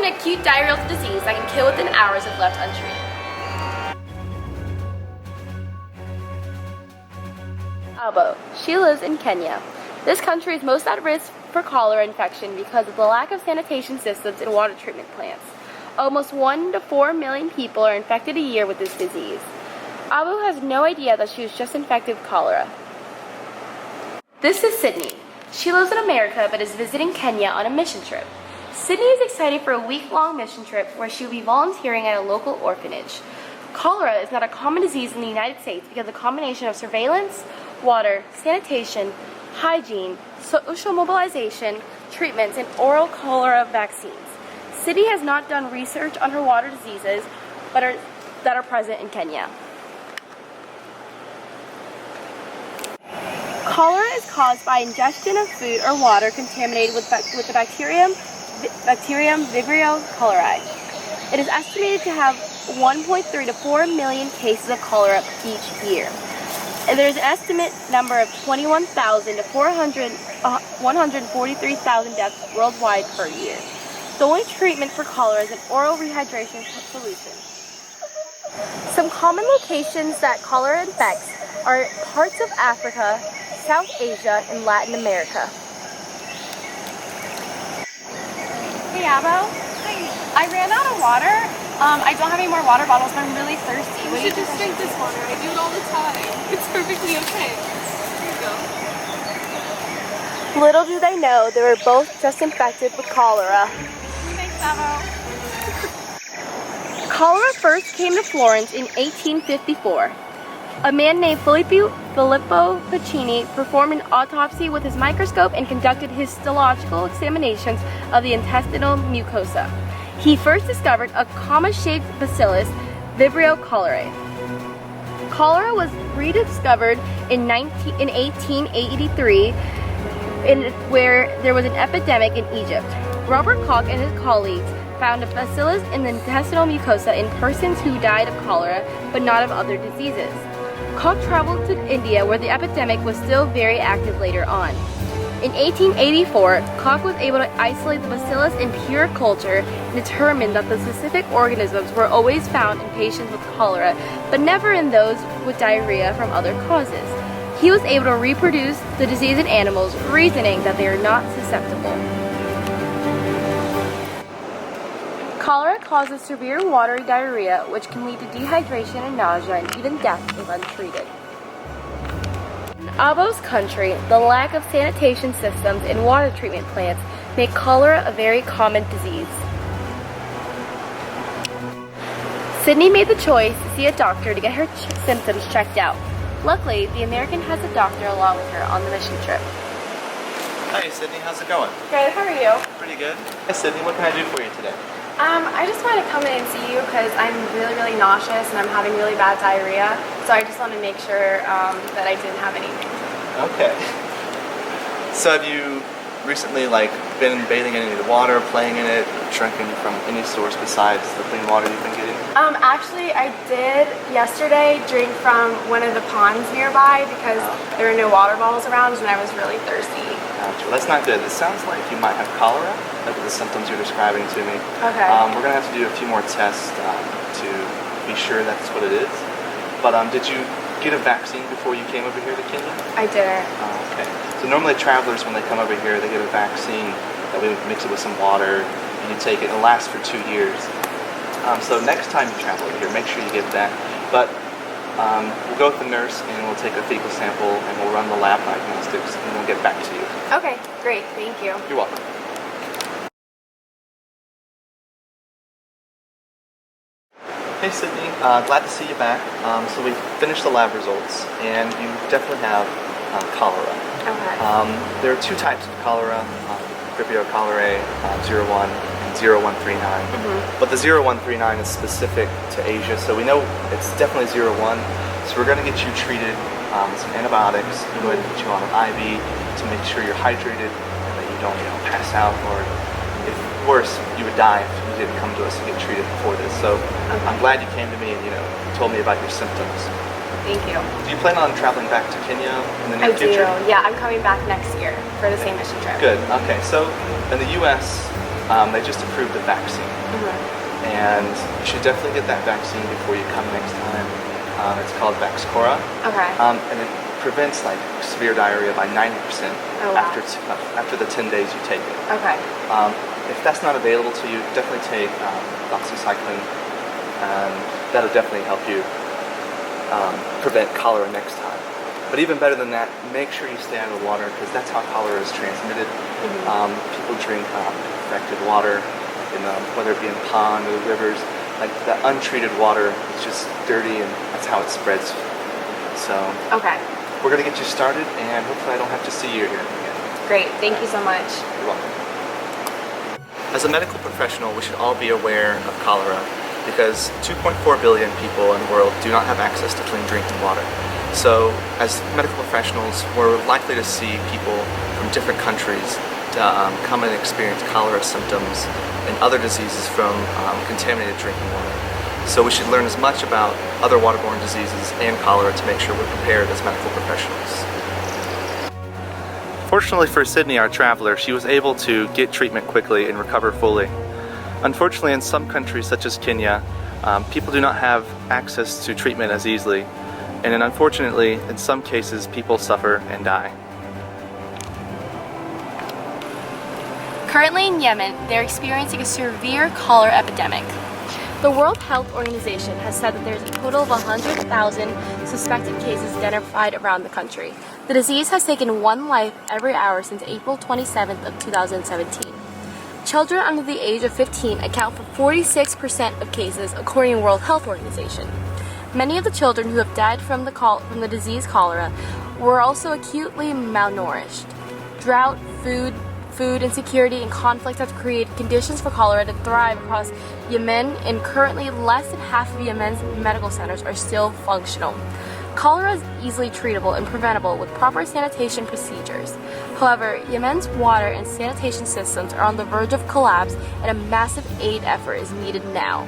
an acute diarrheal disease that can kill within hours if left untreated. Abo. She lives in Kenya. This country is most at risk for cholera infection because of the lack of sanitation systems and water treatment plants. Almost 1 to 4 million people are infected a year with this disease. Abu has no idea that she was just infected with cholera. This is Sydney. She lives in America but is visiting Kenya on a mission trip. Sydney is excited for a week-long mission trip where she will be volunteering at a local orphanage. Cholera is not a common disease in the United States because of the combination of surveillance, water, sanitation, hygiene, social mobilization, treatments, and oral cholera vaccines. Sydney has not done research on her water diseases that are present in Kenya. Cholera is caused by ingestion of food or water contaminated with the bacterium Vibrio cholerae. It is estimated to have 1.3 to 4 million cases of cholera each year. And there is an estimate number of 21,000 to 143,000 deaths worldwide per year. The only treatment for cholera is an oral rehydration solution. Some common locations that cholera infects are parts of Africa, South Asia, and Latin America. Hey Abo, I ran out of water. I don't have any more water bottles, but I'm really thirsty. You should just drink this water. I do it all the time. It's perfectly okay. Here you go. Little do they know they were both just infected with cholera. Thanks, Abo. Cholera first came to Florence in 1854. A man named Filippo Pacini performed an autopsy with his microscope and conducted histological examinations of the intestinal mucosa. He first discovered a comma-shaped bacillus, Vibrio cholerae. Cholera was rediscovered in 1883 where there was an epidemic in Egypt. Robert Koch and his colleagues found a bacillus in the intestinal mucosa in persons who died of cholera but not of other diseases. Koch traveled to India where the epidemic was still very active later on. In 1884, Koch was able to isolate the bacillus in pure culture and determined that the specific organisms were always found in patients with cholera, but never in those with diarrhea from other causes. He was able to reproduce the disease in animals, reasoning that they are not susceptible. Cholera causes severe watery diarrhea, which can lead to dehydration and nausea and even death if untreated. In Abo's country, the lack of sanitation systems and water treatment plants make cholera a very common disease. Sydney made the choice to see a doctor to get her symptoms checked out. Luckily, the American has a doctor along with her on the mission trip. Hi Sydney, how's it going? Good, how are you? Pretty good. Hi Sydney, what can I do for you today? I just wanted to come in and see you because I'm really nauseous and I'm having really bad diarrhea. So I just want to make sure that I didn't have anything. Okay. So have you recently been bathing in any of the water, playing in it, drinking from any source besides the clean water you've been getting? Actually, I did yesterday drink from one of the ponds nearby because there were no water bottles around and I was really thirsty. Gotcha. Well, that's not good. It sounds like you might have cholera, like the symptoms you're describing to me. Okay. We're going to have to do a few more tests to be sure that's what it is. But did you get a vaccine before you came over here to Kenya? I didn't. Okay. So normally travelers, when they come over here, they get a vaccine that we mix it with some water, and you take it, and it lasts for 2 years. So next time you travel over here, make sure you get that. But we'll go with the nurse, and we'll take a fecal sample, and we'll run the lab diagnostics, and we'll get back to you. Okay, great. Thank you. You're welcome. Hey Sydney, glad to see you back. So we finished the lab results, and you definitely have cholera. Okay. There are 2 types of cholera, Vibrio cholerae 01 and 0139. But the 0139 is specific to Asia, so we know it's definitely 01. So we're going to get you treated with some antibiotics. We're going to put you on an IV to make sure you're hydrated and that you don't pass out, or if worse, you would die if you didn't come to us to get treated before this. So I'm glad you came to me and told me about your symptoms. Thank you. Do you plan on traveling back to Kenya in the near future? I do. Yeah, I'm coming back next year for the same mission trip. Good. Okay. So in the U.S., they just approved a vaccine. And you should definitely get that vaccine before you come next time. It's called Vaxchora. Okay. And it prevents like severe diarrhea by 90% Oh, wow. after the 10 days you take it. Okay. If that's not available to you, definitely take doxycycline. That'll definitely help you prevent cholera next time. But even better than that, make sure you stay out of the water because that's how cholera is transmitted. People drink infected water, whether it be in pond or rivers. Like the untreated water is just dirty, and that's how it spreads. So Okay. we're gonna get you started, and hopefully I don't have to see you here again. Great. Thank you so much. You're welcome. As a medical professional, we should all be aware of cholera because 2.4 billion people in the world do not have access to clean drinking water. So as medical professionals, we're likely to see people from different countries to come and experience cholera symptoms and other diseases from contaminated drinking water. So we should learn as much about other waterborne diseases and cholera to make sure we're prepared as medical professionals. Fortunately for Sydney, our traveler, she was able to get treatment quickly and recover fully. Unfortunately, in some countries such as Kenya, people do not have access to treatment as easily, and then unfortunately, in some cases, people suffer and die. Currently in Yemen, they're experiencing a severe cholera epidemic. The World Health Organization has said that there's a total of 100,000 suspected cases identified around the country. The disease has taken one life every hour since April 27th of 2017. Children under the age of 15 account for 46% of cases, according to the World Health Organization. Many of the children who have died from the disease cholera were also acutely malnourished. Drought, food insecurity, and conflict have created conditions for cholera to thrive across Yemen, and currently less than half of Yemen's medical centers are still functional. Cholera is easily treatable and preventable with proper sanitation procedures. However, Yemen's water and sanitation systems are on the verge of collapse, and a massive aid effort is needed now.